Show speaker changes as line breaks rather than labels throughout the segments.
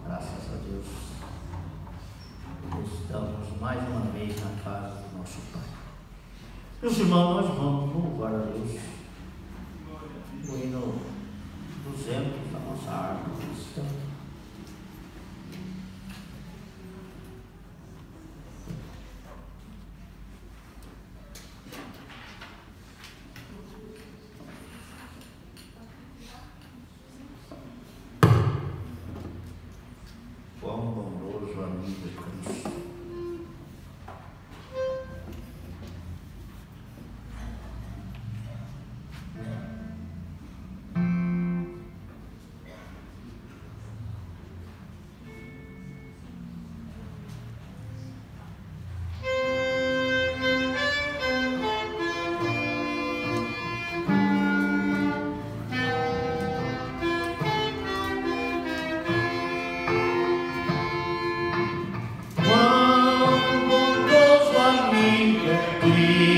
Graças a Deus, estamos mais uma vez na casa do nosso Pai. Meus irmãos, nós vamos louvar a Deus no hino 200 da nossa árvore cristã. Quão bondoso amigo é Cristo.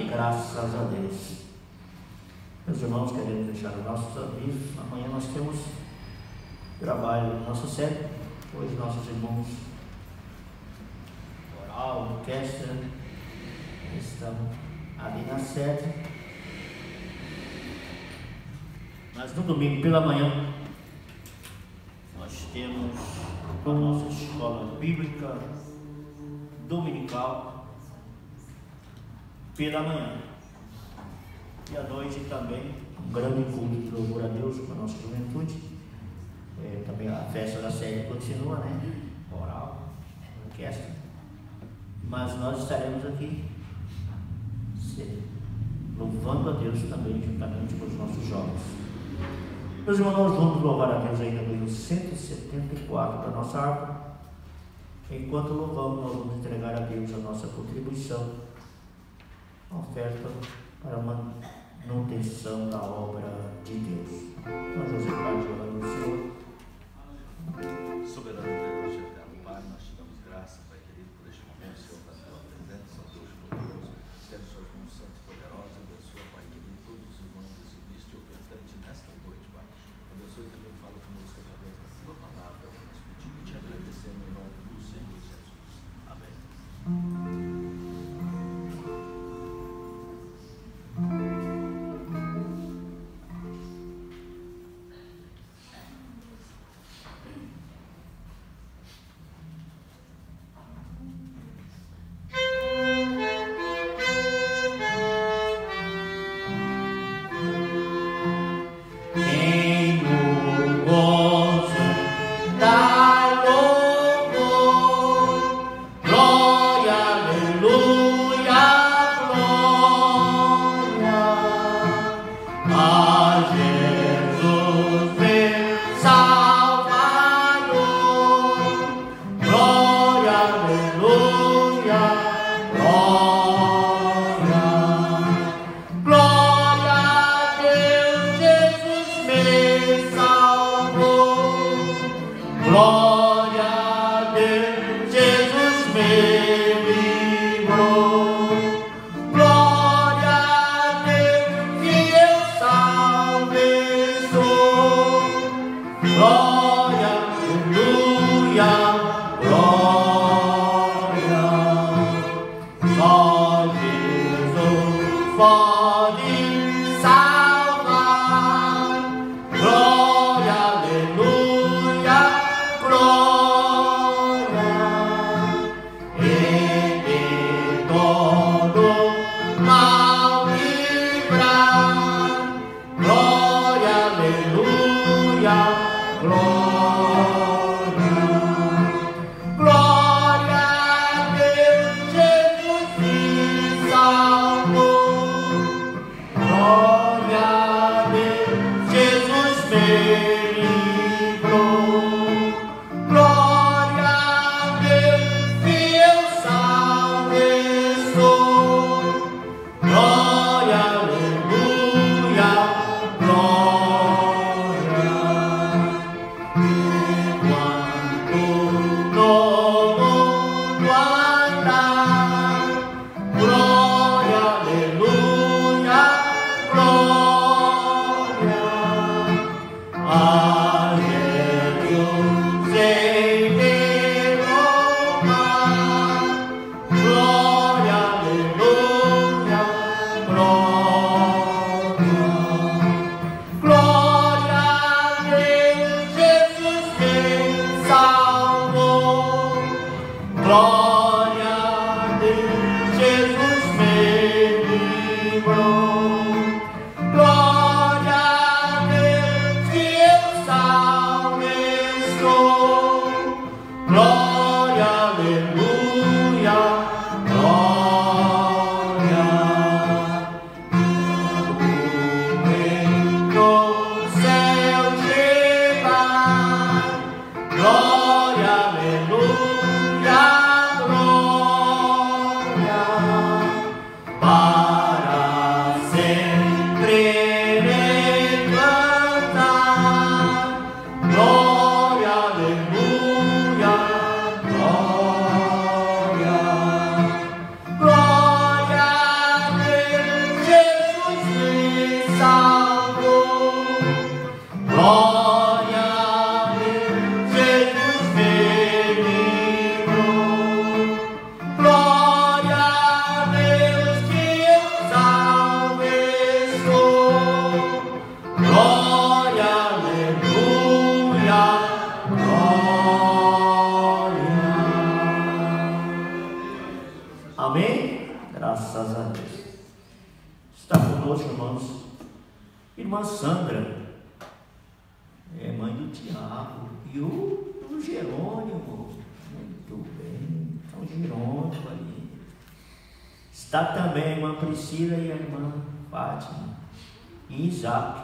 Graças a Deus. Meus irmãos, queremos deixar os nossos avisos. Amanhã nós temos trabalho na nossa sede, pois nossos irmãos coral, orquestra estão ali na sede. Mas no domingo pela manhã nós temos a nossa escola bíblica dominical pela manhã. E à noite também um grande culto de louvor a Deus com a nossa juventude. Também a festa da sede continua, né? Coral, orquestra. Mas nós estaremos aqui louvando a Deus também juntamente com os nossos jovens. Meus irmãos, nós vamos louvar a Deus ainda no hino 174 da nossa harpa. Enquanto louvamos, nós vamos entregar a Deus a nossa contribuição, a oferta para a manutenção da obra Está também a irmã Priscila e a irmã Fátima e Isaac,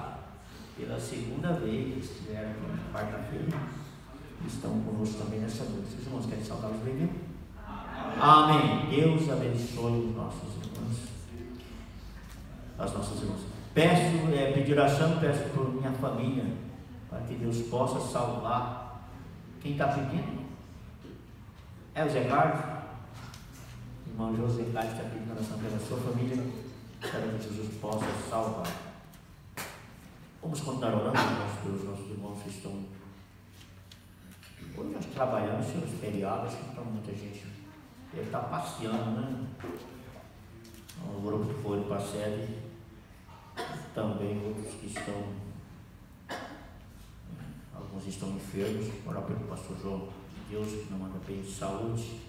pela segunda vez, estiveram aqui na quarta-feira, estão conosco também nessa noite. Os irmãos querem saudar os bebês? Amém. Deus abençoe os nossos irmãos, as nossas irmãs. Pedir oração, peço por minha família, para que Deus possa salvar. Quem está pedindo? É o Zé Carlos? O irmão José Carlos está pedindo oração pela sua família, para que Jesus possa salvar. Vamos continuar orando pelos nossos irmãos que estão. Hoje nós trabalhamos nos feriados, então muita gente deve estar passeando, né? O grupo que foi para a sede, também outros que estão, alguns estão enfermos. Orar pelo pastor João, Deus que não manda bem de saúde.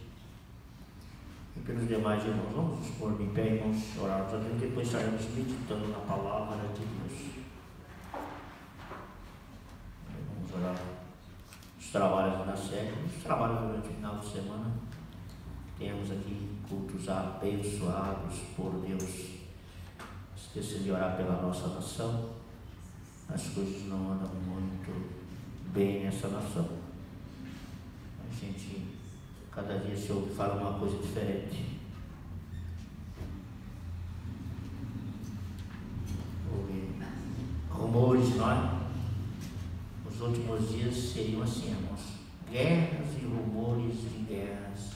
E pelos demais irmãos, vamos nos pôr de pé e vamos orar também, depois estaremos meditando na palavra de Deus. Vamos orar os trabalhos da série, os trabalhos durante o final de semana. Temos aqui cultos abençoados por Deus. Esqueça de orar pela nossa nação, as coisas não andam muito bem nessa nação. A gente, cada dia o Senhor fala uma coisa diferente. Rumores, não é? Os últimos dias seriam assim, irmãos: guerras e rumores de guerras,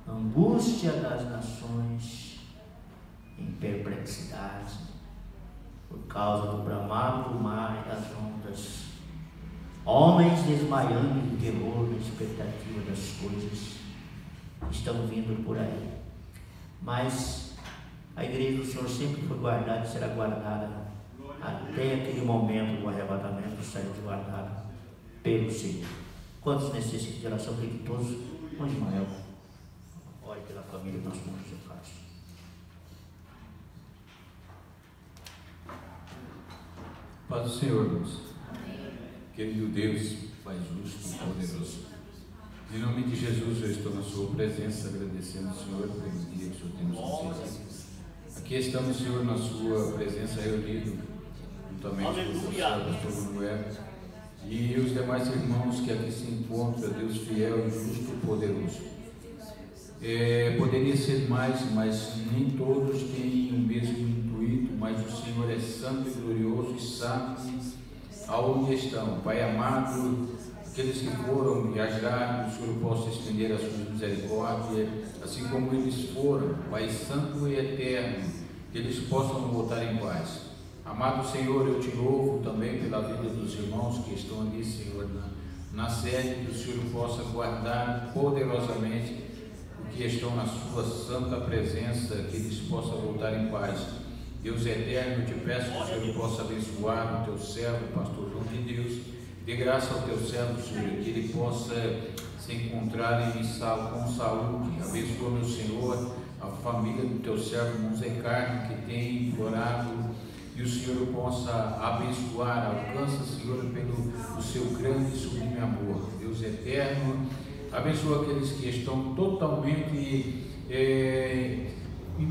angústia das nações em perplexidade, por causa do bramado do mar e das ondas, homens desmaiando de terror na expectativa das coisas que estão vindo por aí. Mas a igreja do Senhor sempre foi guardada e será guardada até aquele momento do arrebatamento, será guardada pelo Senhor. Quantos necessitam de oração todos? Com Ismael, ore pela família do nosso irmão José Carlos.
Paz do Senhor, irmãos. Querido Deus, Pai justo e poderoso, em nome de Jesus eu estou na sua presença, agradecendo ao Senhor pelo dia que o Senhor tem nos concedido. Aqui estamos, Senhor, na sua presença, reunido juntamente com o pastor Manuel e os demais irmãos que aqui se encontram, Deus fiel e justo e poderoso. Poderia ser mais, mas nem todos têm o mesmo intuito, mas o Senhor é santo e glorioso e sabe aonde estão. Pai amado, aqueles que foram viajar, que o Senhor possa estender a sua misericórdia, assim como eles foram, Pai santo e eterno, que eles possam voltar em paz. Amado Senhor, eu te louvo também pela vida dos irmãos que estão ali, Senhor, na sede, que o Senhor possa guardar poderosamente os que estão na sua santa presença, que eles possam voltar em paz. Deus eterno, eu te peço que o Senhor possa abençoar o teu servo, o pastor João de Deus, dê graça ao teu servo, Senhor, que ele possa se encontrar com saúde. Abençoa, meu Senhor, a família do teu servo, irmão Zé Carlos, que tem implorado, e o Senhor possa abençoar, alcança, Senhor, pelo seu grande e sublime amor. Deus eterno, abençoa aqueles que estão totalmente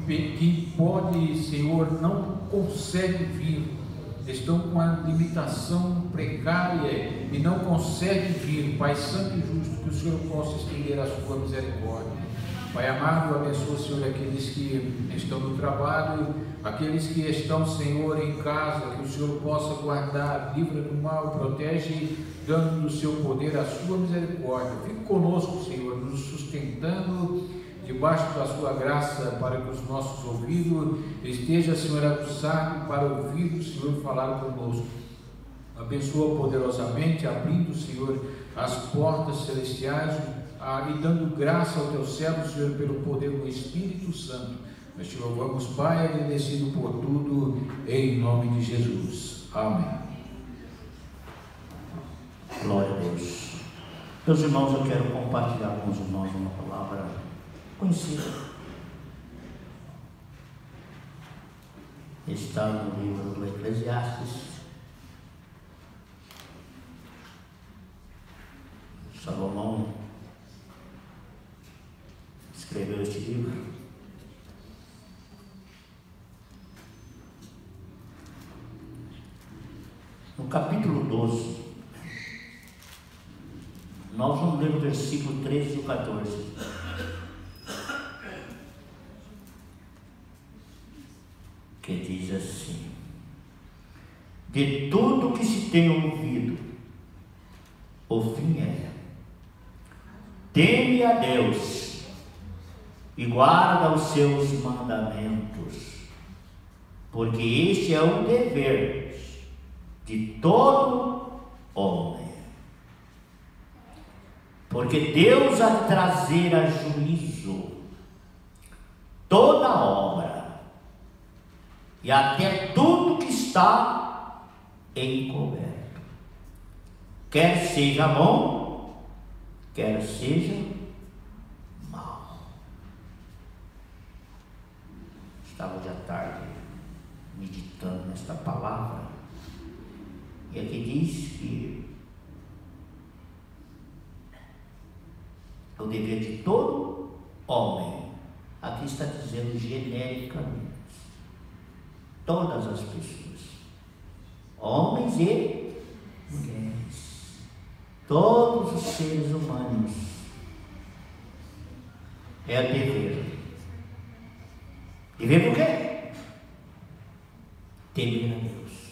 que pode, Senhor, não consegue vir, estão com a limitação precária e não consegue vir. Pai santo e justo, que o Senhor possa estender a sua misericórdia. Pai amado, abençoa, Senhor, aqueles que estão no trabalho, aqueles que estão, Senhor, em casa, que o Senhor possa guardar, livra do mal, protege, dando do seu poder a sua misericórdia. Fique conosco, Senhor, nos sustentando debaixo da sua graça, para que os nossos ouvidos estejam, Senhor, aguçados para ouvir o Senhor falar conosco. Abençoa poderosamente, abrindo, Senhor, as portas celestiais e dando graça ao teu servo, Senhor, pelo poder do Espírito Santo. Nós te louvamos, Pai, agradecido por tudo, em nome de Jesus. Amém.
Glória a Deus. Meus irmãos, eu quero compartilhar com os irmãos uma palavra conhecida. Está no livro do Eclesiastes. Salomão escreveu este livro. No capítulo 12, nós vamos ler o versículo 13 e o 14. Que diz assim: de tudo que se tem ouvido, o fim é: teme a Deus e guarda os seus mandamentos, porque este é o dever de todo homem. Porque Deus há de trazer a juízo toda obra e até tudo que está encoberto, quer seja bom, quer seja mal. Estava hoje à tarde meditando nesta palavra, e aqui diz que é o dever de todo homem. Aqui está dizendo genericamente, todas as pessoas. homens e mulheres, todos os seres humanos. É dever. Dever por quê? Temer a Deus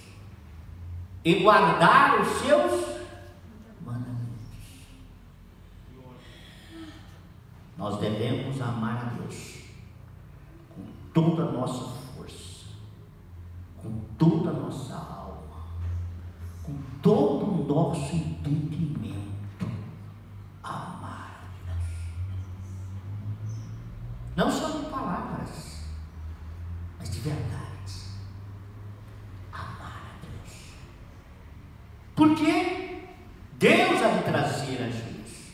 e guardar os seus mandamentos. Nós devemos amar a Deus com toda a nossa força, com toda a nossa alma, com todo o nosso entendimento. Amar a Deus. Não só de palavras, mas de verdade. Porque Deus há de trazer a juízo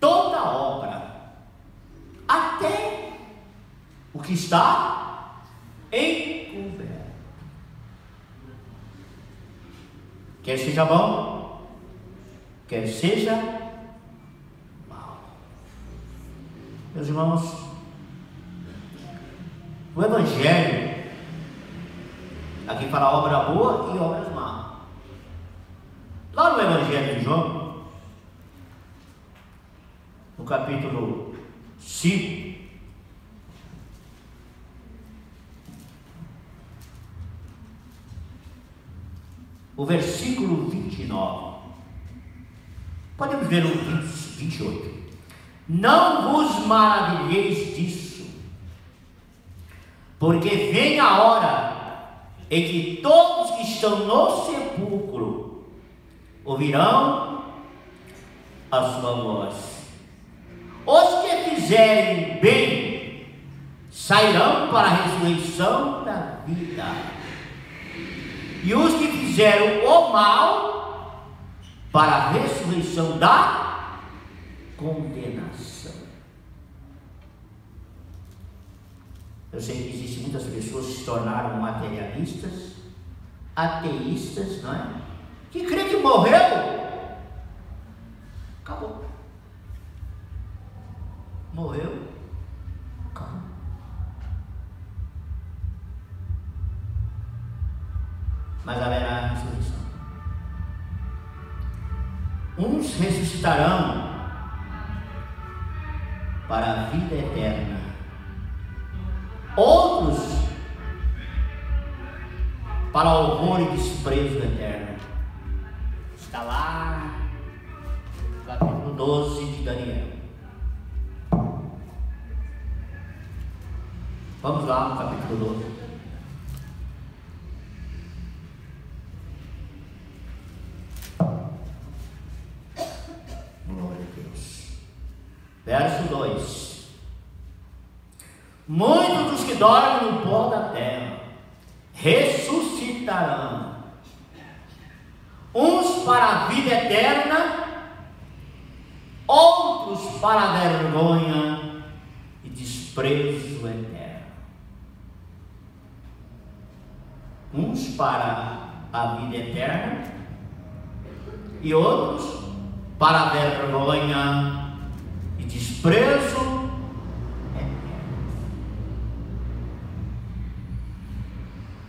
toda obra, até o que está encoberto, quer seja bom, quer seja mal. Meus irmãos, o Evangelho aqui fala obra boa e obras más. Lá no Evangelho de João, no capítulo 5, o versículo 29, podemos ver o 28. Não vos maravilheis disso, porque vem a hora em que todos que estão no sepulcro ouvirão a sua voz. Os que fizerem bem sairão para a ressurreição da vida, e os que fizeram o mal para a ressurreição da condenação. Eu sei que existem muitas pessoas que se tornaram materialistas, ateístas, não é? Que crê que morreu, acabou. Morreu, acabou. Mas haverá a ressurreição. Uns ressuscitarão para a vida eterna, outros para o horror e desprezo eterno. Está lá no capítulo 12 de Daniel. Vamos lá no capítulo 12. Glória a Deus. Verso 2. Muitos dos que dormem no pó da terra ressuscitarão, uns para a vida eterna, outros para a vergonha e desprezo eterno. Uns para a vida eterna e outros para a vergonha e desprezo eterno.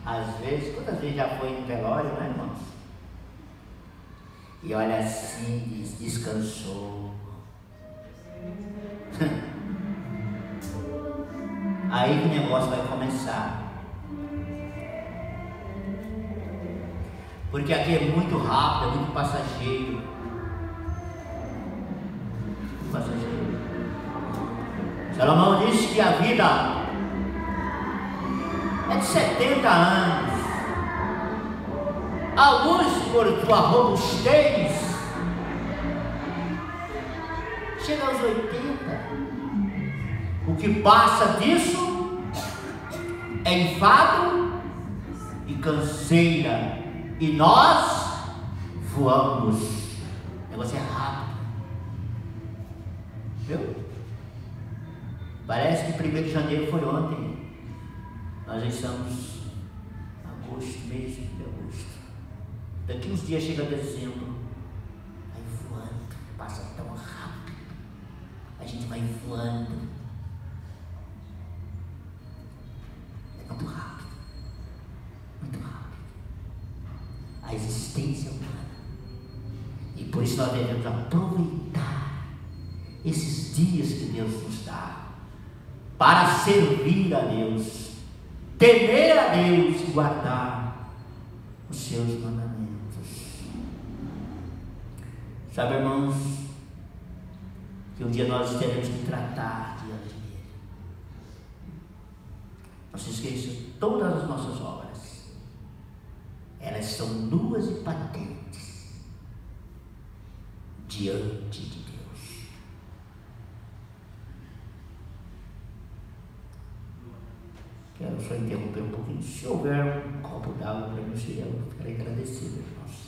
Às vezes, quantas vezes já foi no velório, né, irmãos? E olha assim, diz, descansou. Aí que o negócio vai começar. Porque aqui é muito rápido, é muito passageiro. Passageiro. Salomão disse que a vida é de 70 anos. Alguns, por tua robustez, chega aos 80. O que passa disso é enfado e canseira, e nós voamos. O negócio é rápido, viu? Parece que 1º de janeiro foi ontem. Nós já estamos em agosto, mês de agosto. Daqui uns dias chega dezembro, vai voando, passa tão rápido, a gente vai voando, é muito rápido, muito rápido. a existência humana. E por isso nós devemos aproveitar esses dias que Deus nos dá para servir a Deus, temer a Deus e guardar os seus mandamentos. Sabe, irmãos, que um dia nós teremos que tratar diante dele. Não se esqueça, todas as nossas obras, elas são nuas e patentes diante de Deus. Quero só interromper um pouquinho. Se houver um copo d'água para mim, eu ficarei agradecido, irmãos.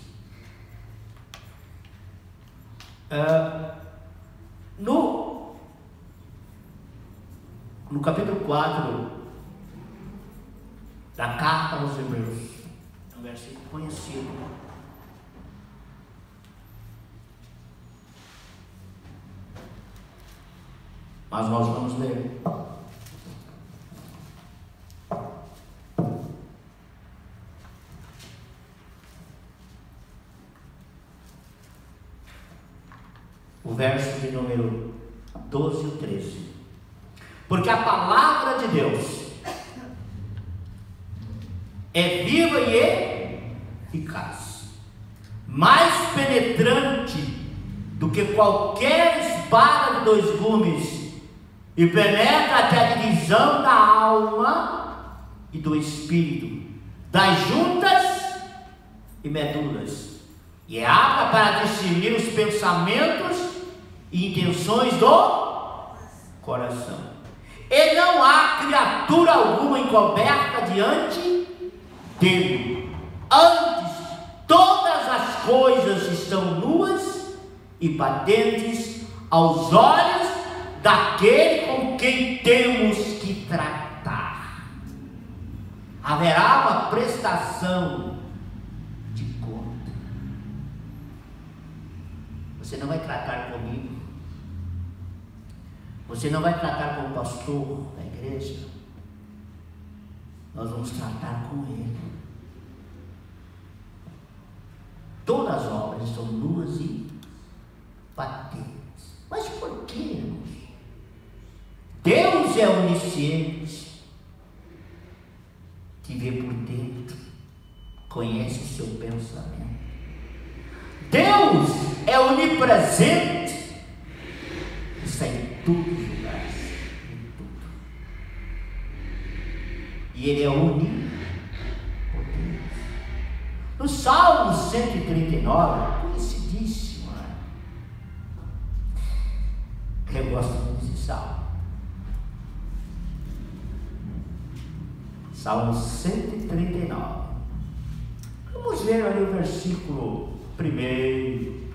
No capítulo 4 da carta aos Hebreus, um versículo conhecido, mas nós vamos ler. O verso de número 12 e 13. Porque a palavra de Deus é viva e eficaz, mais penetrante do que qualquer espada de 2 gumes, e penetra até a divisão da alma e do espírito, das juntas e medulas, e é apta para discernir os pensamentos e intenções do coração. E não há criatura alguma encoberta diante dele. Antes, todas as coisas estão nuas e patentes aos olhos daquele com quem temos que tratar. Haverá uma prestação de conta. Você não vai tratar comigo. Você não vai tratar com o pastor da igreja. Nós vamos tratar com ele. Todas as obras são nuas e patentes. Mas por que, irmãos? Deus é onisciente, te vê por dentro, conhece o seu pensamento. Deus é onipresente, está em todos os lugares, em tudo. E Ele é onipotente. No Salmo 139, conhecidíssimo, né? Eu gosto muito desse Salmo. Salmo 139. Vamos ver ali o versículo 1.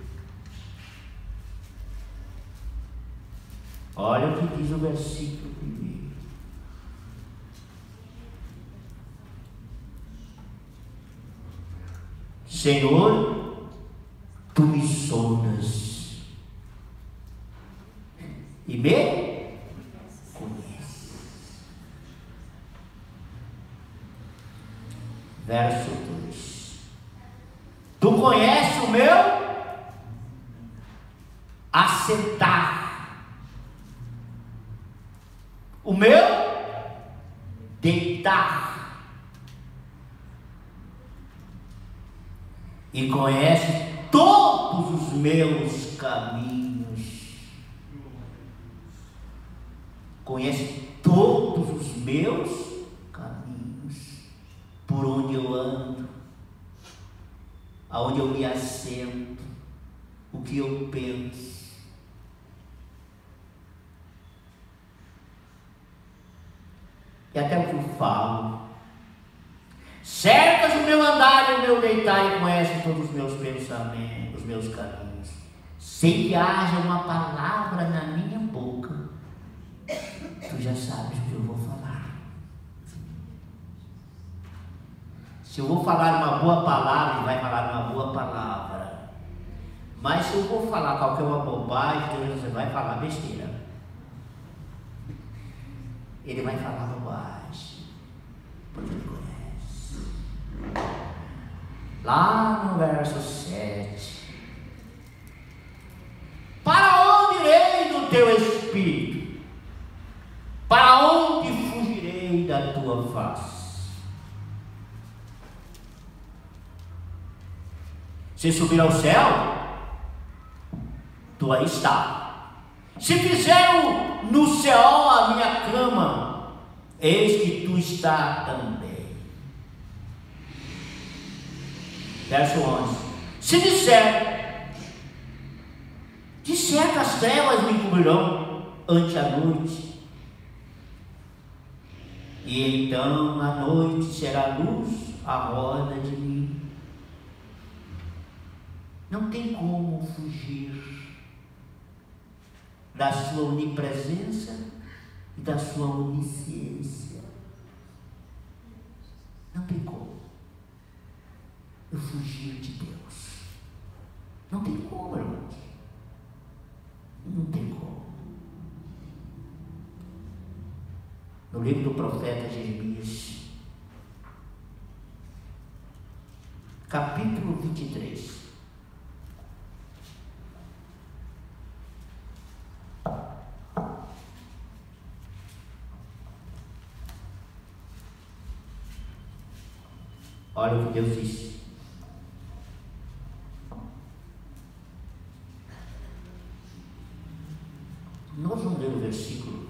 Olha o que diz o versículo 1. Senhor, tu me sondas e me conheces. Verso 2. Tu conheces o meu assentar, o meu deitar, e conhece todos os meus caminhos. Conhece todos os meus caminhos, por onde eu ando, aonde eu me assento, o que eu penso. E até o que eu falo. Cercas o meu andar e o meu deitar, e conhece todos os meus pensamentos, os meus caminhos. Sem que haja uma palavra na minha boca, tu já sabes o que eu vou falar. Se eu vou falar uma boa palavra, ele vai falar uma boa palavra. Mas se eu vou falar qualquer uma bobagem, você vai falar besteira. Ele vai falar bobagem, porque ele conhece. lá no verso 7. Para onde irei do teu espírito? Para onde fugirei da tua face? Se subir ao céu, tu aí está. Se fizer no céu a minha cama, eis que tu está também. Verso 11. Se disser que as trevas me cobrirão ante a noite, e então a noite será luz à roda de mim. Não tem como fugir da sua onipresença e da sua onisciência. Não tem como eu fugir de Deus. Não tem como, irmãos. Não tem como. No livro do profeta Jeremias, capítulo 23. Olha o que Deus disse. Nós vamos ler o versículo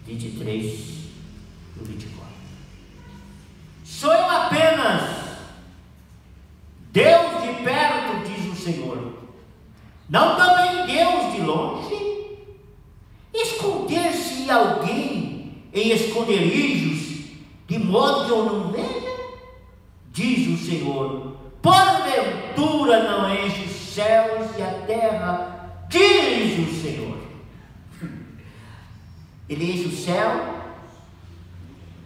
23 e 24. Sou eu apenas Deus de perto, diz o Senhor, não também Deus de longe? Esconder-se alguém em esconderijos, de modo que eu não veja? Diz o Senhor, porventura não enche os céus e a terra, diz o Senhor. Ele enche o céu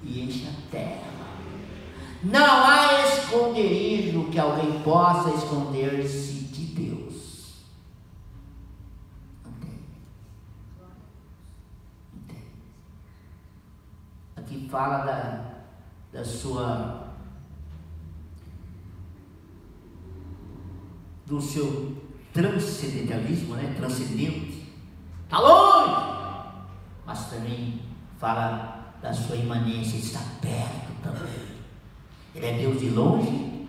e enche a terra. Não há esconderijo que alguém possa esconder-se de Deus. Não tem. Não tem. Aqui fala da sua, do seu transcendentalismo, né? Transcendente. Está longe. Mas também fala da sua imanência, está perto também. Ele é Deus de longe,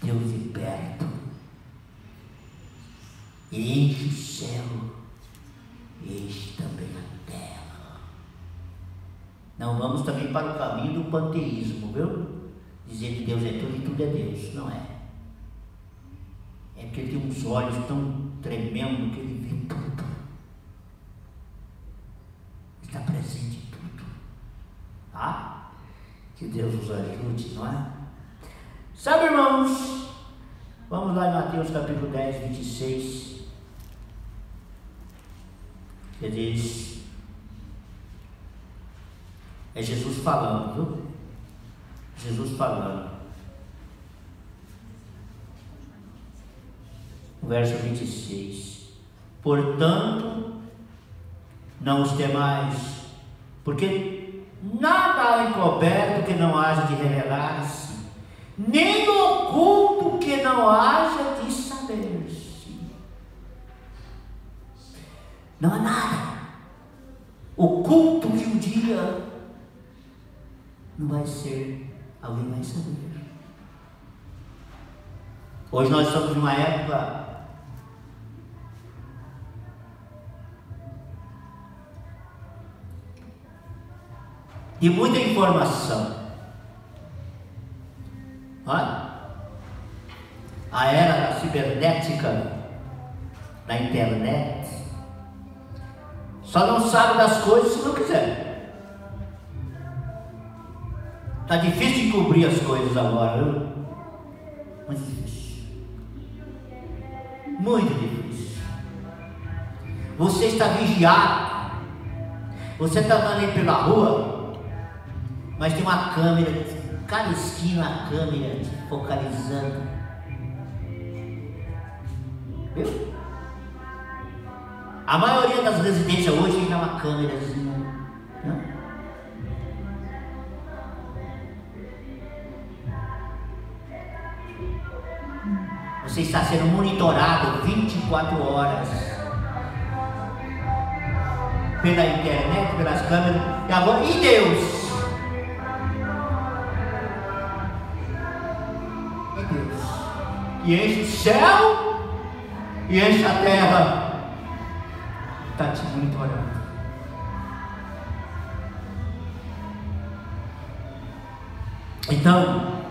Deus de perto. Ele enche o céu, enche também a terra. Não vamos também para o caminho do panteísmo, viu? Dizer que Deus é tudo e tudo é Deus. Não é. É porque ele tem uns olhos tão tremendos que ele vê tudo. Está presente em tudo. Tá? Que Deus nos ajude, não é? Sabe, irmãos? Vamos lá em Mateus capítulo 10, 26. Que diz, é Jesus falando, viu? Jesus falando. Verso 26. Portanto, não os temais, porque nada há encoberto que não haja de revelar-se, nem oculto que não haja de saber-se. Não há nada oculto que um dia não vai ser, alguém vai saber. Hoje nós estamos numa época de muita informação. Olha, a era da cibernética, da internet, só não sabe das coisas se não quiser. Está difícil de cobrir as coisas agora, viu? Muito difícil. Muito difícil. Você está vigiado. Você está andando aí pela rua, mas tem uma câmera, cada esquina a câmera te focalizando. Viu? A maioria das residências hoje tem uma câmerazinha, né? Você está sendo monitorado 24 horas pela internet, pelas câmeras. E agora, e Deus? E Deus? Que enche o céu e enche a terra. Está te monitorando. Então,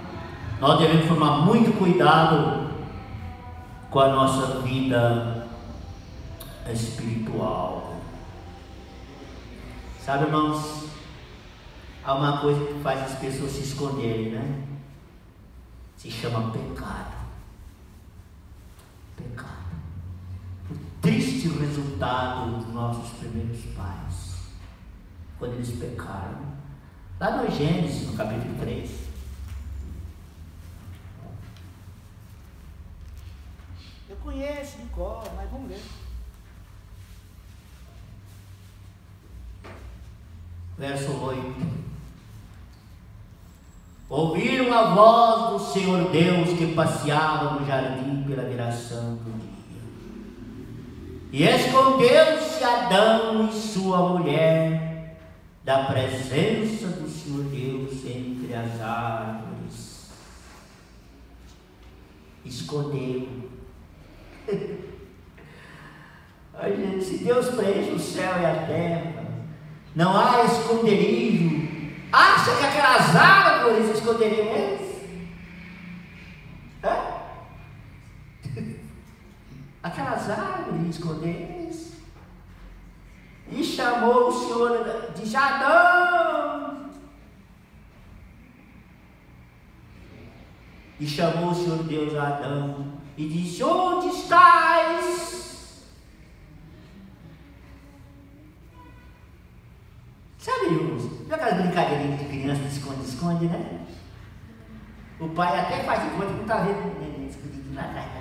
nós devemos tomar muito cuidado com a nossa vida espiritual. Sabe, irmãos, há uma coisa que faz as pessoas se esconderem, né? Se chama pecado. Pecado. O triste resultado dos nossos primeiros pais, quando eles pecaram. Lá no Gênesis, no capítulo 3. Eu conheço de cor, mas vamos ler. Verso 8. Ouviram a voz do Senhor Deus que passeava no jardim pela viração do dia. E escondeu-se Adão e sua mulher da presença do Senhor Deus entre as árvores. Escondeu. Ai, gente, se Deus preenche o céu e a terra, não há esconderijo. Acha que aquelas árvores esconderiam eles? Aquelas árvores esconderam eles. E chamou o Senhor, disse: Adão. E chamou o Senhor Deus a Adão e disse: onde estás? Sabe, irmãos, viu aquelas brincadeirinhas de criança de esconde-esconde, né? O pai até faz de conta que não está vendo o neném escondido lá atrás.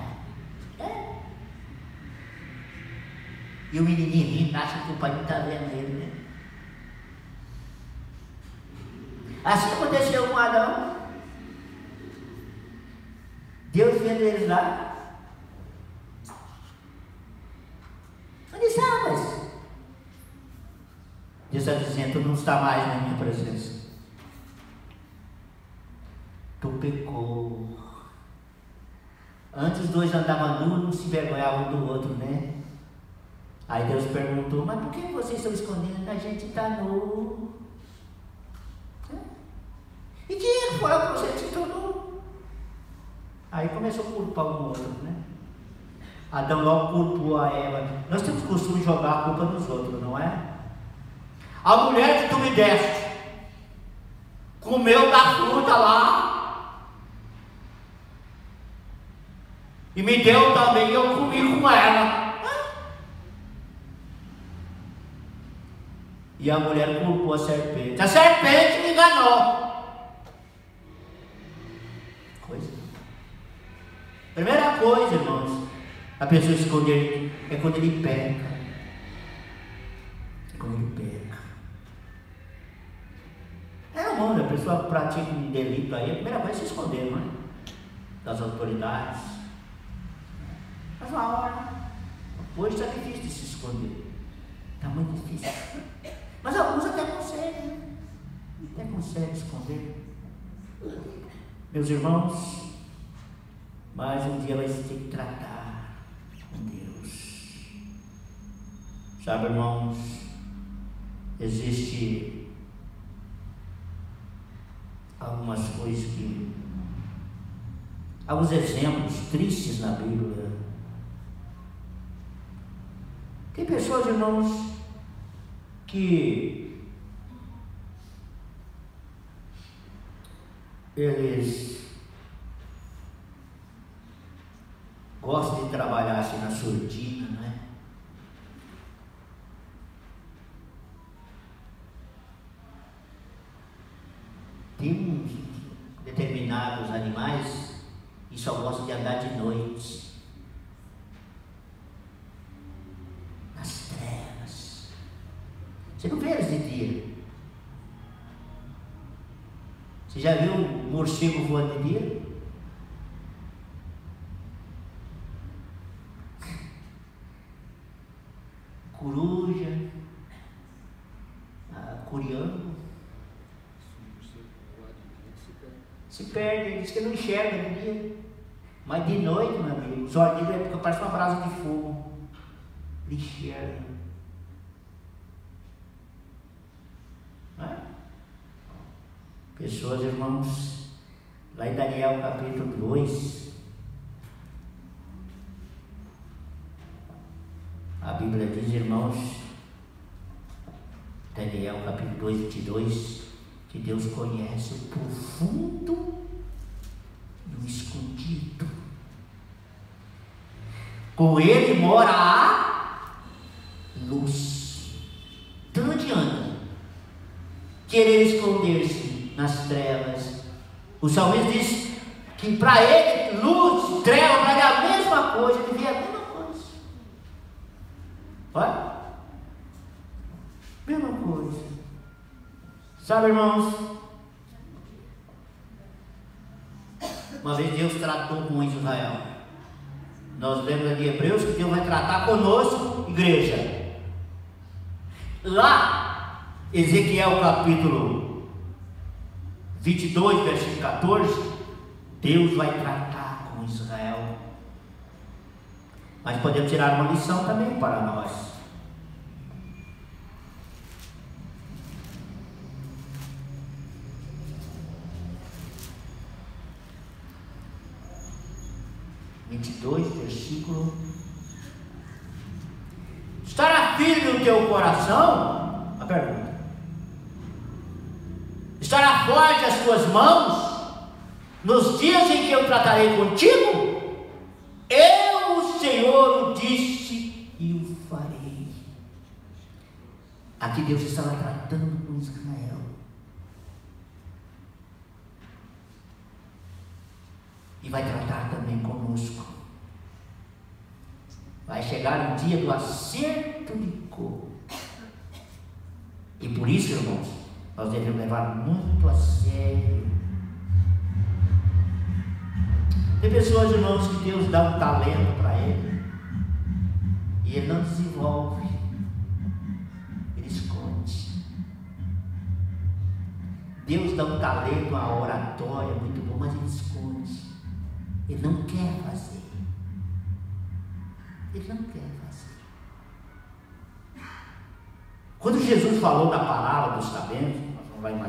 E o menininho acha que o pai não está vendo ele, né? Assim aconteceu com Adão. Deus vendo eles lá. Onde estavas? Deus está dizendo: tu não está mais na minha presença. Tu pecou. Antes os dois andavam nus, não se envergonhavam um do outro, né? Aí Deus perguntou: mas por que vocês estão escondendo? A gente está nu. E quem é que falou para vocês que estão nu? Aí começou a culpar um outro, né? Adão logo culpou a Eva. Nós temos o costume de jogar a culpa nos outros, não é? A mulher que tu me deste comeu da fruta lá e me deu também, e eu comi com ela. E a mulher culpou a serpente. A serpente me enganou. Primeira coisa, irmãos, a pessoa esconder é quando ele peca. É quando ele peca. Irmão, a pessoa pratica um delito aí, a primeira coisa é se esconder, não é? Das autoridades. Mas uma hora, hoje está difícil de se esconder. Está muito difícil. Mas alguns até conseguem, né? Até conseguem esconder. Meus irmãos, mas um dia vai ter que tratar com Deus. Sabe, irmãos, existe algumas coisas alguns exemplos tristes na Bíblia. Tem pessoas, irmãos, que eles gostam de trabalhar assim na surdina, né? Tem determinados animais que só gostam de andar de noite, nas trevas. Você não vê eles de dia. Você já viu um morcego voando de dia? curiando. Se perde, ele diz que não enxerga de dia. Mas de noite, meu amigo, os olhos dele parece uma brasa de fogo. Ele enxerga. Não é? Pessoas, irmãos, lá em Daniel capítulo 2, a Bíblia diz, irmãos, Daniel capítulo 2, 22, que Deus conhece o profundo e o escondido. Com Ele mora a luz. Então não adianta querer esconder-se nas trevas. O salmista diz que para ele, luz, treva, para ele é a mesma coisa, ele vê a mesma coisa. Olha, mesma coisa. Sabe, irmãos, uma vez Deus tratou com Israel. Nós lemos de Hebreus que Deus vai tratar conosco, igreja. Lá, Ezequiel capítulo 22, versículo 14, Deus vai tratar com Israel. Mas podemos tirar uma lição também para nós. Versículo: estará firme no teu coração? A pergunta: estará forte as tuas mãos nos dias em que eu tratarei contigo? Eu, o Senhor, o disse e o farei. Aqui Deus estava tratando com Israel. E vai tratar também conosco. Vai chegar o dia do acerto de contas. E por isso, irmãos, nós devemos levar muito a sério. Tem pessoas, irmãos, que Deus dá um talento para ele e ele não desenvolve, ele esconde. Deus dá um talento, uma oratória muito bom, mas ele esconde. Ele não quer fazer. Ele não quer fazer. Quando Jesus falou da palavra dos talentos, nós vamos lá em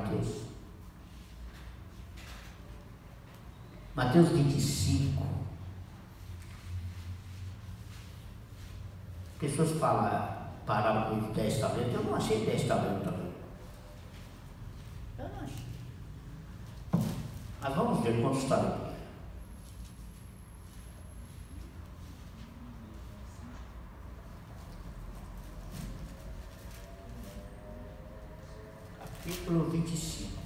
Mateus 25. Pessoas falam parábola de 10 talentos. Eu não achei 10 talentos também. Eu não achei. Mas vamos ver quantos talentos. Capítulo 25.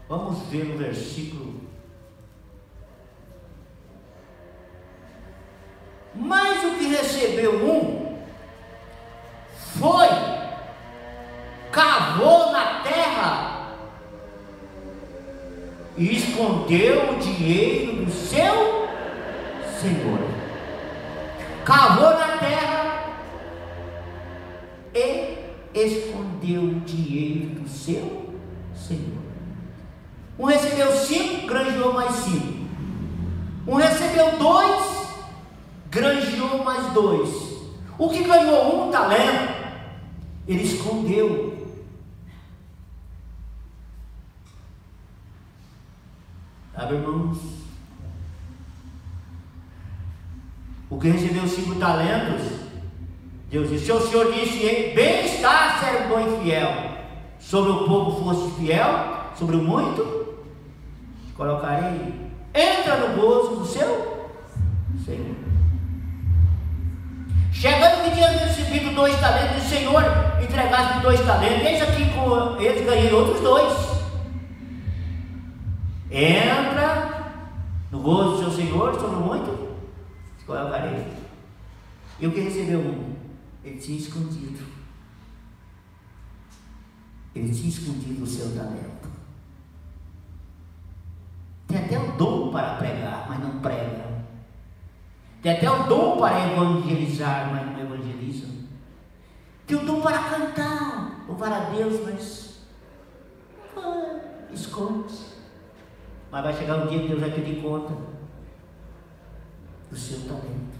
Vamos ver o versículo. Mas o que recebeu um foi, cavou na terra e escondeu o dinheiro do seu senhor. Cavou na terra e escondeu o dinheiro do seu senhor. Um recebeu 5, granjeou mais 5. Um recebeu 2, granjeou mais 2. O que ganhou 1 talento, ele escondeu. Sabe, irmãos? O que recebeu 5 talentos, Deus disse: o Senhor disse, bem está, servo bom e fiel. Sobre o pouco fosse fiel, sobre o muito colocarei. Entra no gozo do seu Senhor. Chegando que tinha recebido 2 talentos, o Senhor entregasse 2 talentos. Eis aqui com eles ganhei outros 2. Entra no gozo do seu Senhor, sobre o muito colocarei. E o que recebeu 1? Ele tinha escondido. Ele tinha escondido o seu talento. Tem até o dom para pregar, mas não prega. Tem até o dom para evangelizar, mas não evangeliza. Tem o dom para cantar, louvar a Deus, mas esconde. Mas vai chegar um dia que Deus vai pedir conta do seu talento.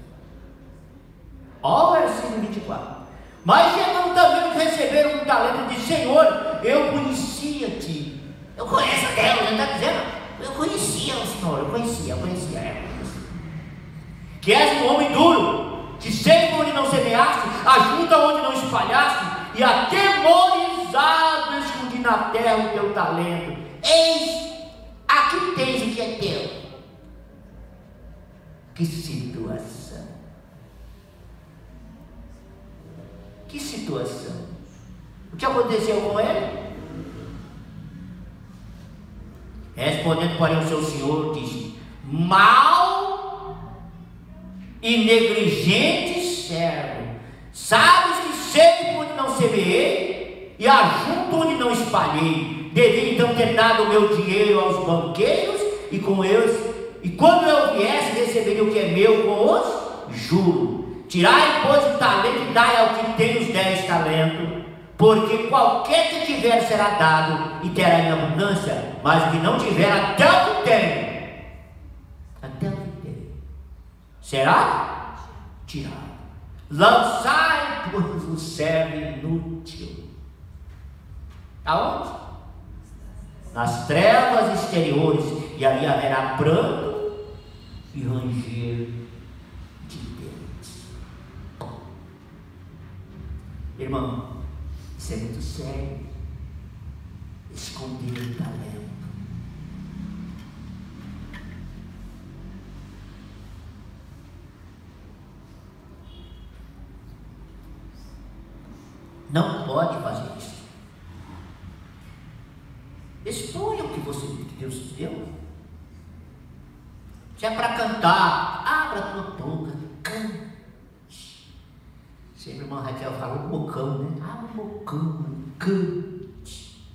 Olha o versículo 24. Mas chegando também os receberam um talento de Senhor, eu conhecia-te. Eu conheço a Deus, ele está dizendo, eu conhecia o Senhor, eu conhecia. Que és um homem duro, que semeia onde não semeaste, ajunta onde não espalhaste, e atemorizado escondi na terra o teu talento. Eis, aqui tens o que é teu. Que situação! Que situação! O que aconteceu com ele? Respondendo, porém, o seu senhor disse: mau e negligente servo, sabes que sei onde não semeei e ajunto onde não espalhei. Devia então ter dado o meu dinheiro aos banqueiros, e com eles, e quando eu viesse, receberia o que é meu com os juros. Tirai, pois, o talento e dai ao que tem os 10 talentos, porque qualquer que tiver será dado e terá em abundância, mas o que não tiver, até o que tem, será tirado. Lançai, pois, o servo inútil. Aonde? Nas trevas exteriores, e ali haverá pranto e ranger de dentes. Irmão, isso é muito sério. Esconder o talento. Não pode fazer isso. Exponha o que Deus te deu. Se é para cantar, abra a tua boca, cante. Sempre a irmã Raquel fala um bocão, né? Abra um bocão, cante.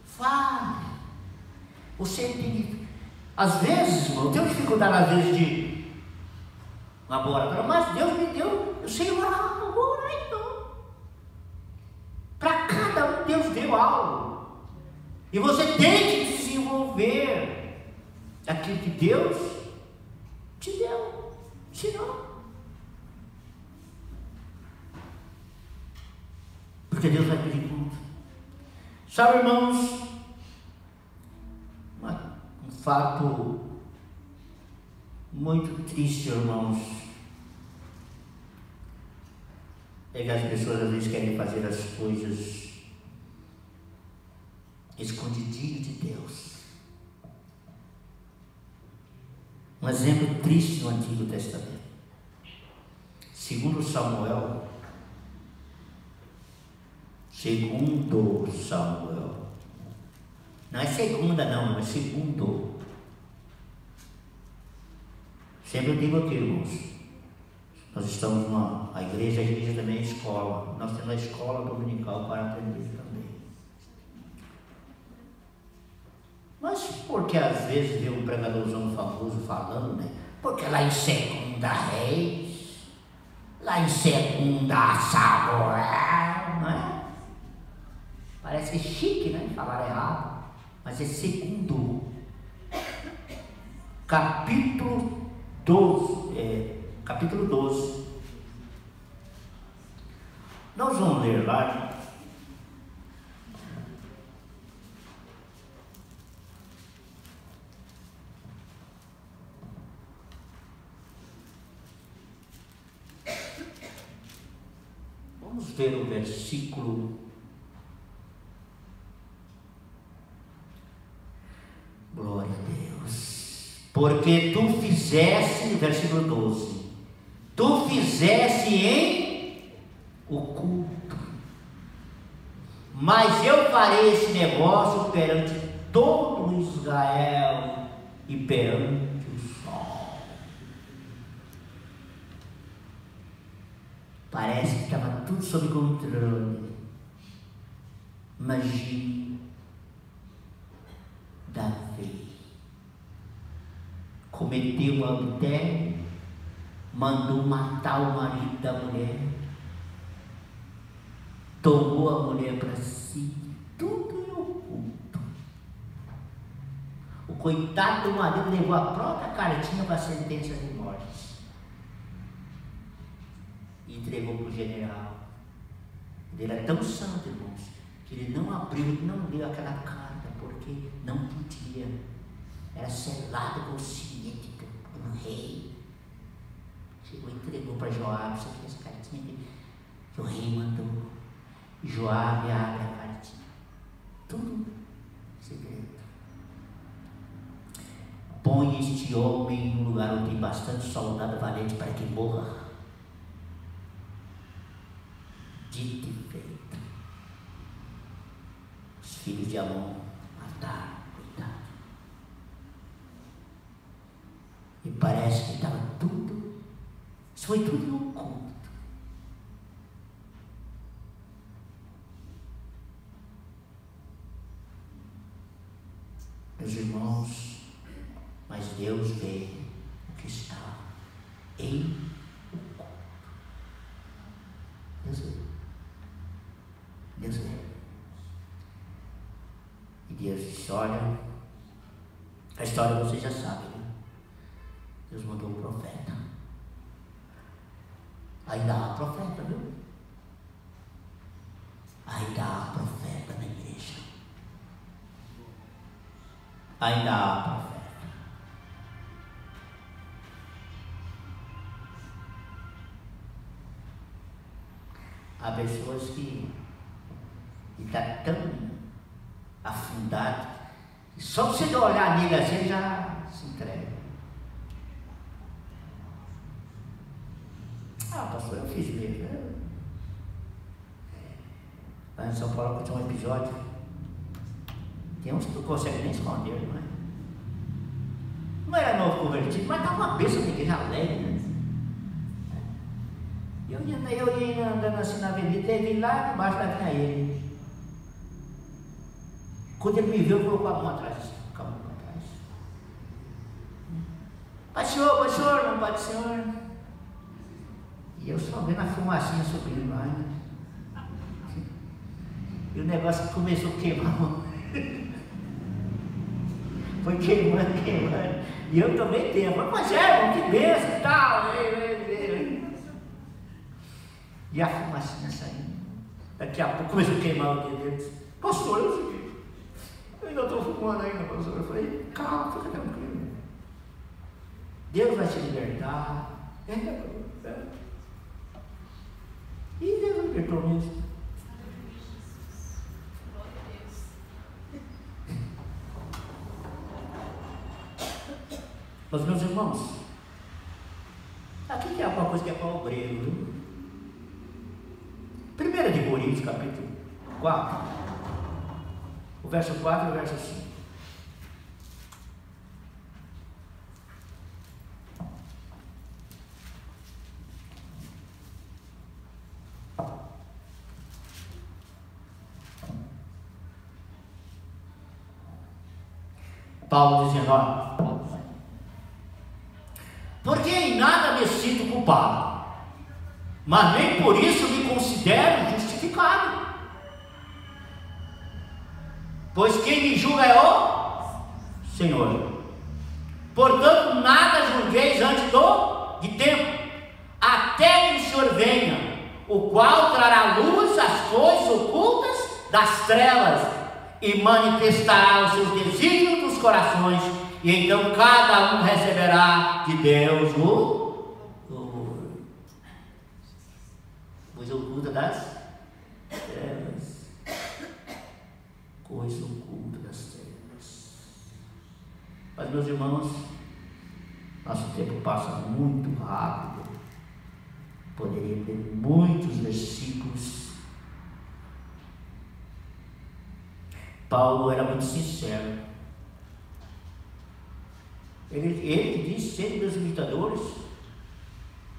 Fale. Você tem, às vezes, irmão, eu tenho dificuldade às vezes de laboratório, mas Deus me deu, eu sei orar, não vou orar então. Para cada um Deus deu algo. E você tem que desenvolver aquilo que Deus te deu. Senão, porque Deus vai pedir conta. Sabe, irmãos, um fato muito triste, irmãos, é que as pessoas às vezes querem fazer as coisas escondidinho de Deus. Um exemplo triste no Antigo Testamento. Segundo Samuel, não é segunda não, é segundo. Sempre eu digo aqui, irmãos, nós estamos a igreja também é escola. Nós temos a escola dominical para aprender também. Mas porque às vezes vê um pregadorzão famoso falando, né? Porque lá em 2 Reis, lá em 2 Samuel, não é? Parece chique, né? Falar errado, mas é segundo. Capítulo 12. Nós vamos ler lá. Vamos ver o versículo. Glória a Deus. Porque tu fizeste, versículo 12, tu fizeste em oculto, mas eu farei esse negócio perante todo Israel e perante o sol. Parece que estava tudo sob controle. Imagine Davi cometeu um adultério, mandou matar o marido da mulher, tomou a mulher para si, tudo em oculto. O coitado do marido levou a própria cartinha para a sentença de morte e entregou para o general. Ele era tão santo, irmãos, que ele não abriu, não leu aquela carta, porque não podia. Era selado com o seguinte do rei. Chegou e entregou para Joabe, isso aqui, essa cartinha que o rei mandou. Joabe abre a cartinha. Tudo segredo. Põe este homem em um lugar onde tem bastante soldado valente para que morra. Dito e feito. Os filhos de Amon mataram, coitado. E parece que estava tudo, isso foi tudo em oculto. Meus irmãos, mas Deus vê o que está em oculto. Deus vê. Deus vê. E Deus disse, olha, a história vocês já sabem, né? Deus mandou um profeta. Ainda há profeta, viu? Ainda há profeta na igreja. Ainda há profeta. Há pessoas que está tão afundado que só você olhar nele assim já se entrega. Ah, pastor, eu fiz mesmo. Lá em São Paulo aconteceu um episódio. Tem uns que não conseguem nem esconder, não é? Não era novo convertido, mas estava uma bênção de igreja alegre, né? Eu ia andando assim na avenida, ele lá embaixo da vinha ele. Quando ele me viu, colocou a mão atrás. Com a mão atrás. Pastor, não pode, senhor. E eu só vendo a fumacinha subindo lá, né? E o negócio começou a queimar a mão. Foi queimando. E eu também tenho. Mas irmão, que benção e tal. E a fumacinha saindo. Daqui a pouco começou a queimar o dedo dele. Pastor, eu ainda estou fumando ainda, pastor. Eu falei, calma, fica tranquilo. Deus vai te libertar. E Deus libertou mesmo. Mas, meus irmãos, aqui tem alguma coisa que é para o obreiro, viu? 1 de Coríntios, capítulo 4, o verso 4 e o verso 5. Paulo dizendo, olha, porque em nada me sinto culpado, mas nem por isso me considero justificado. Pois quem me julga é o Senhor. Portanto, nada julgueis antes de tempo, até que o Senhor venha, o qual trará à luz as coisas ocultas das trevas e manifestará os seus desígnios dos corações, e então cada um receberá de Deus o coisa oculta das trevas. Coisa oculta das trevas. Mas, meus irmãos, nosso tempo passa muito rápido. Poderia ter muitos versículos. Paulo era muito sincero. Ele disse: sede meus imitadores,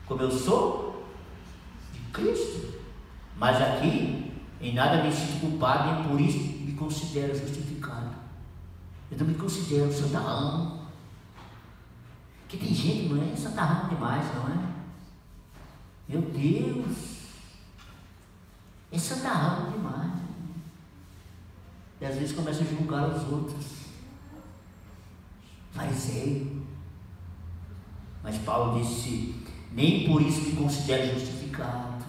como eu sou de Cristo. Mas aqui, em nada me sinto culpado, e por isso me considero justificado. Eu não me considero santarrão. Porque tem gente, não é santarrão demais, não é? Meu Deus! Esse anda raro demais. E às vezes começa a julgar os outros. Fariseu. Mas Paulo disse: nem por isso me considero justificado.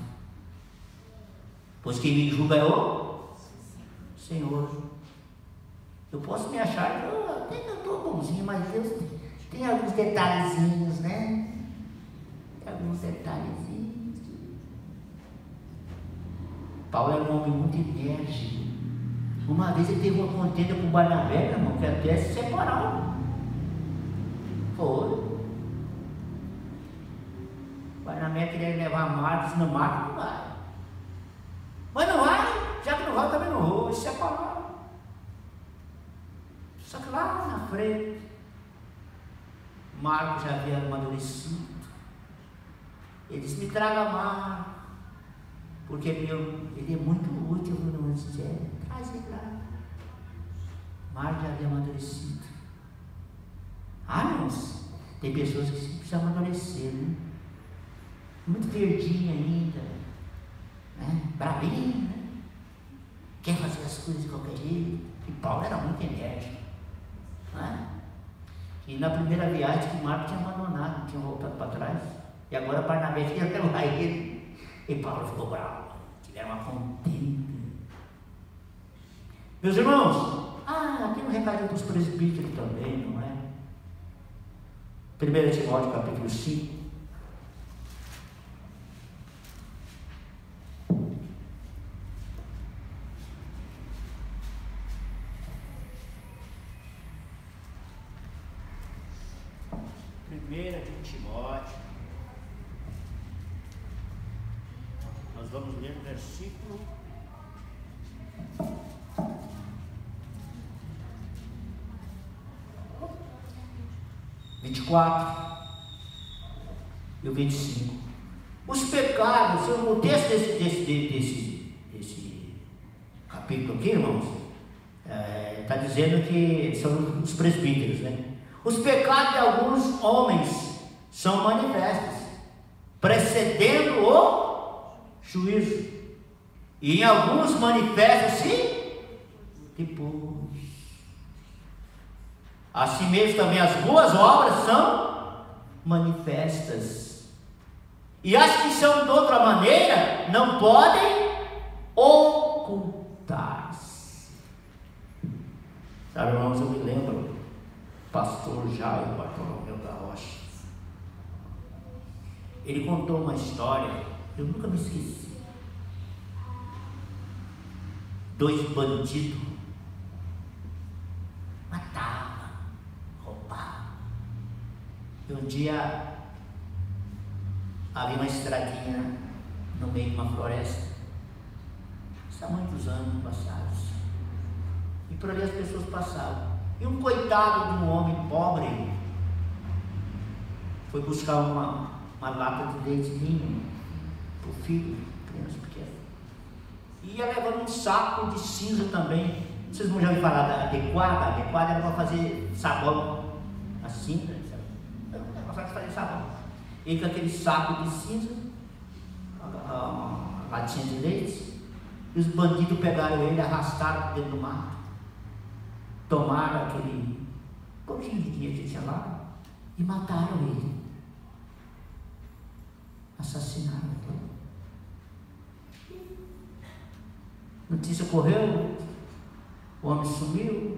Pois quem me julga é o Senhor. Eu posso me achar que até que eu estou bonzinho, mas Deus tem alguns detalhezinhos, né? Tem alguns detalhezinhos. Paulo era um homem muito enérgico. Uma vez ele teve uma contenda com o Barnabé, meu irmão, que até se separaram. Foi. O Barnabé queria levar Marcos, no Marcos não vai. Mas não vai, já que não vai, também não vou. Eles se separaram. Só que lá na frente, Marcos já havia amadurecido. Ele disse: me traga Marcos, porque ele é muito útil no ministério. Traz ele lá. Marcos já havia amadurecido. Irmãos, tem pessoas que precisam amadurecer, né? Muito verdinho ainda, né? Brabinho, né? Quer fazer as coisas de qualquer jeito. E Paulo era muito enérgico, né? E na primeira viagem que Marcos tinha abandonado, tinha voltado para trás, e agora Barnabé queria levar ele, e Paulo ficou bravo. Tiveram uma contenda. Meus irmãos, tem um recado para os presbíteros também, não é? 1 Timóteo capítulo 5. Nós vamos ler o versículo 24 e o 25. Os pecados, o texto desse capítulo aqui, irmãos, está dizendo que são os presbíteros, né? Os pecados de alguns homens são manifestos, precedendo o juízo, e em alguns manifestam-se depois. Assim mesmo também as boas obras são manifestas, e as que são de outra maneira não podem ocultar-se. Sabe, irmãos, eu me lembro, pastor Jairo Bartolomeu da Rocha, ele contou uma história, eu nunca me esqueci. 2 bandidos matavam, roubavam. E um dia havia uma estradinha no meio de uma floresta. Isso há muitos anos passados. E por ali as pessoas passavam. E um coitado de um homem pobre foi buscar uma lata de leite ninho para o filho, criança pequena. E ia levando um saco de cinza também. Vocês vão já ouvir falar da adequada? A adequada era para fazer sabão. A cinza, era para fazer sabão. E com aquele saco de cinza, a latinha de leite, e os bandidos pegaram ele, arrastaram dentro do mato, tomaram aquele pouquinho de dinheiro que tinha lá e mataram ele. Assassinaram ele. Notícia correu, o homem sumiu.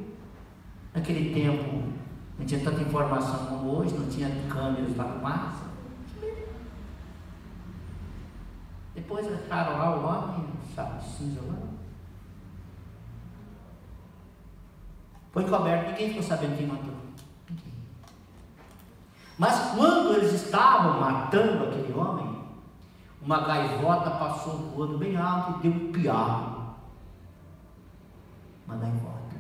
Naquele tempo não tinha tanta informação como hoje, não tinha câmeras lá no mar. Depois acharam lá o homem, saco de cinza lá. Foi coberto, ninguém ficou sabendo quem matou. Ninguém. Mas quando eles estavam matando aquele homem, uma gaivota passou voando bem alto e deu um pialo. Uma gaivota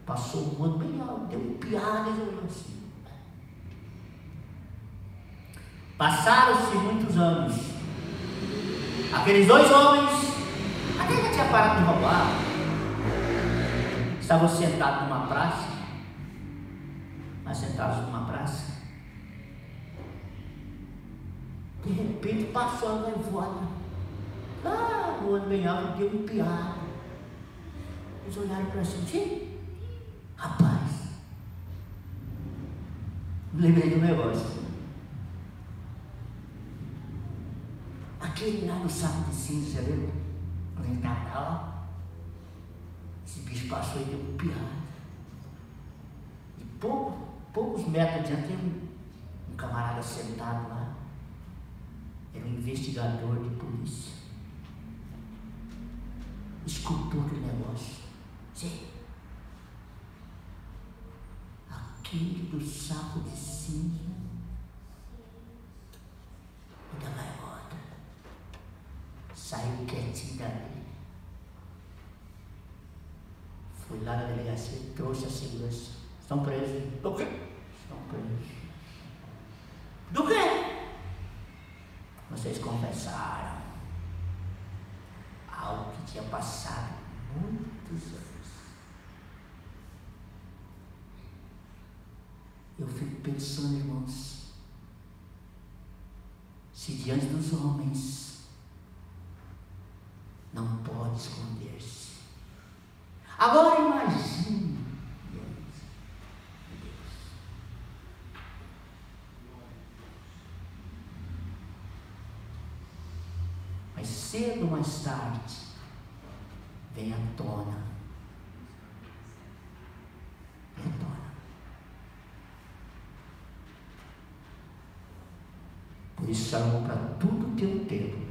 passou voando bem alto, deu um pialo e olhou assim. Passaram-se muitos anos. Aqueles 2 homens, até já tinha parado de roubar, estavam sentados numa praça, de repente passou a gaivota. voando bem alto, deu um piado. Eles olharam para cima, rapaz, me lembrei do negócio. Aquele lá no saco de cinza, você lembra? Quando ele estava lá, esse bicho passou e deu um piado. E poucos metros adiante tem um camarada sentado lá. Era um investigador de polícia. Escutou aquele negócio. Sim. Aquele do saco de cinza e da gaivota saiu quietinho dali. Fui lá na delegacia e trouxe a segurança. Estão presos. Do quê? Estão presos. Do quê? Vocês confessaram algo que tinha passado muitos anos. Eu fico pensando, irmãos, se diante dos homens não pode esconder-se. Agora imagine Deus. Mas cedo ou mais tarde vem à tona. Vem à tona. Por isso chamou para tudo ter um tempo.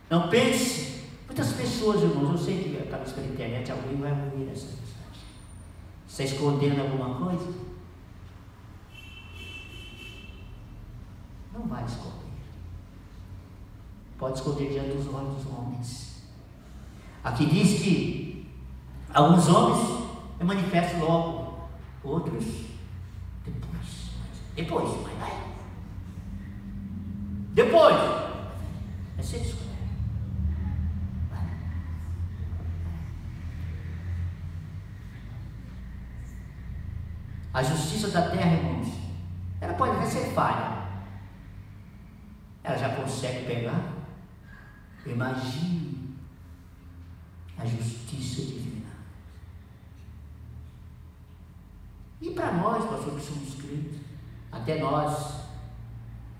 Não pense. Muitas pessoas, irmãos, eu sei que talvez pela internet alguém vai ouvir essa mensagem. Você está escondendo alguma coisa? Não vai esconder. Pode esconder diante dos olhos dos homens. Aqui diz que alguns homens manifestam logo, outros depois, mas vai. Depois, é ser escolher. A justiça da terra, irmãos, ela pode até ser falha. Ela já consegue pegar. Imagine a justiça divina. E para nós, pastor, que somos crentes, até nós,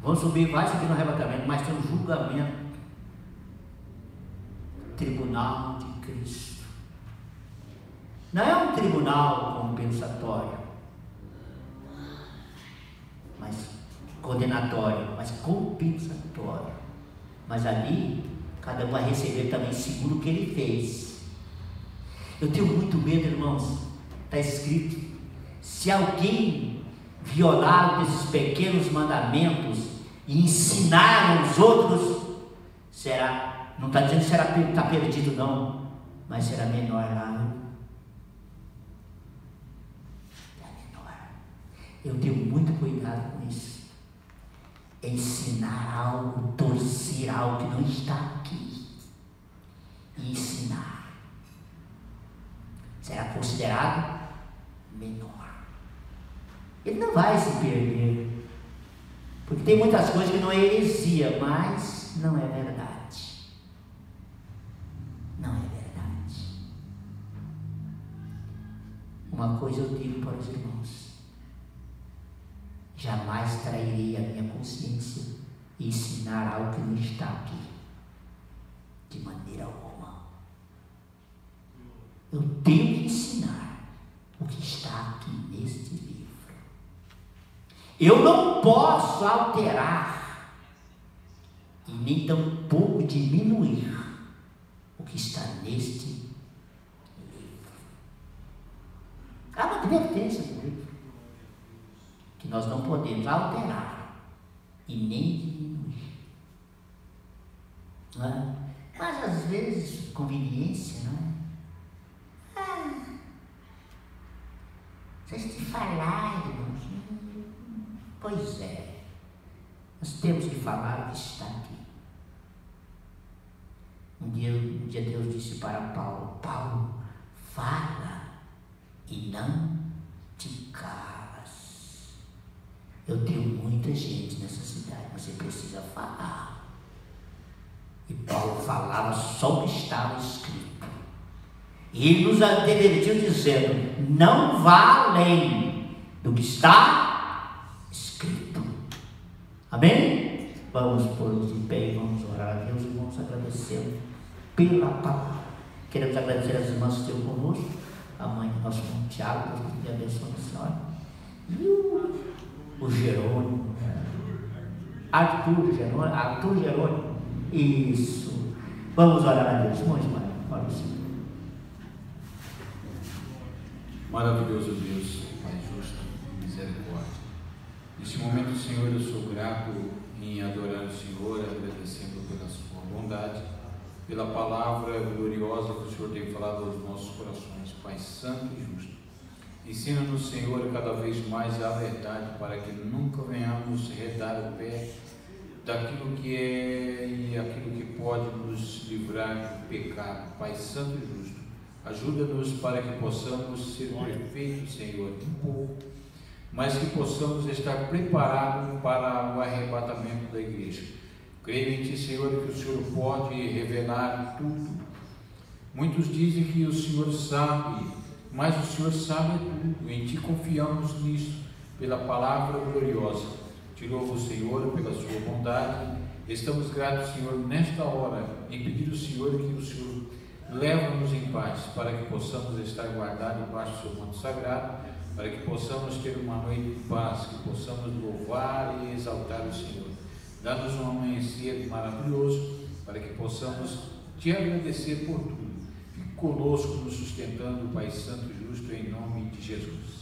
vai subir no arrebatamento, mas tem um julgamento. Tribunal de Cristo. Não é um tribunal compensatório, mas condenatório, mas compensatório. Mas ali, cada um vai receber também segundo o que ele fez. Eu tenho muito medo, irmãos. Está escrito: se alguém violar esses pequenos mandamentos e ensinar aos outros, será, não está dizendo que está perdido não, mas será menor lá. Eu tenho muito cuidado com isso. Ensinar algo, torcer algo que não está aqui. E ensinar. Será considerado menor. Ele não vai se perder. Porque tem muitas coisas que não é heresia, mas não é verdade. Não é verdade. Uma coisa eu digo para os irmãos: jamais trairei a minha consciência e ensinar algo que não está aqui, de maneira alguma. Eu tenho que ensinar o que está aqui neste livro. Eu não posso alterar e nem tampouco diminuir o que está neste livro. Há uma advertência no livro que nós não podemos alterar e nem diminuir. Não é? Mas às vezes, conveniência, não é? Vocês te falaram, irmãos. Pois é, nós temos que falar o que está aqui. Um dia Deus disse para Paulo: Paulo, fala e não te calas. Eu tenho muita gente nessa cidade, mas você precisa falar. E Paulo falava só o que estava escrito. E ele nos advertiu dizendo: não vá além do que está escrito. Amém? Vamos pôr de pé e vamos orar a Deus e vamos agradecer pela palavra. Queremos agradecer as irmãs que estão conosco, a mãe do nosso irmão Tiago, Deus que te abençoe a senhora, e o Jerônimo, Arthur Jerônimo, isso. Vamos orar a Deus, irmãos, ora o Senhor.
Maravilhoso Deus, Pai justo e misericórdia. Neste momento, Senhor, eu sou grato em adorar o Senhor, agradecendo pela sua bondade, pela palavra gloriosa que o Senhor tem falado aos nossos corações. Pai santo e justo, ensina-nos, Senhor, cada vez mais a verdade, para que nunca venhamos redar o pé daquilo que é e aquilo que pode nos livrar do pecado. Pai santo e justo, ajuda-nos para que possamos ser perfeitos, Senhor, um pouco, mas que possamos estar preparados para o arrebatamento da igreja. Creio em Ti, Senhor, que o Senhor pode revelar tudo. Muitos dizem que o Senhor sabe, mas o Senhor sabe tudo. Em Ti confiamos nisso, pela palavra gloriosa. Te louvo, Senhor, pela sua bondade. Estamos gratos, Senhor, nesta hora, em pedir ao Senhor que o Senhor leva-nos em paz, para que possamos estar guardados debaixo do seu manto sagrado, para que possamos ter uma noite de paz, que possamos louvar e exaltar o Senhor. Dá-nos um amanhecer maravilhoso, para que possamos te agradecer por tudo. Fique conosco, nos sustentando, Pai Santo e Justo, em nome de Jesus.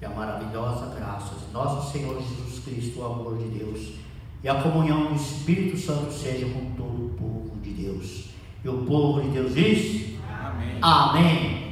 E a maravilhosa graça de nosso Senhor Jesus Cristo, o amor de Deus, e a comunhão do Espírito Santo seja com todo o povo de Deus. E o povo de Deus diz: amém. Amém.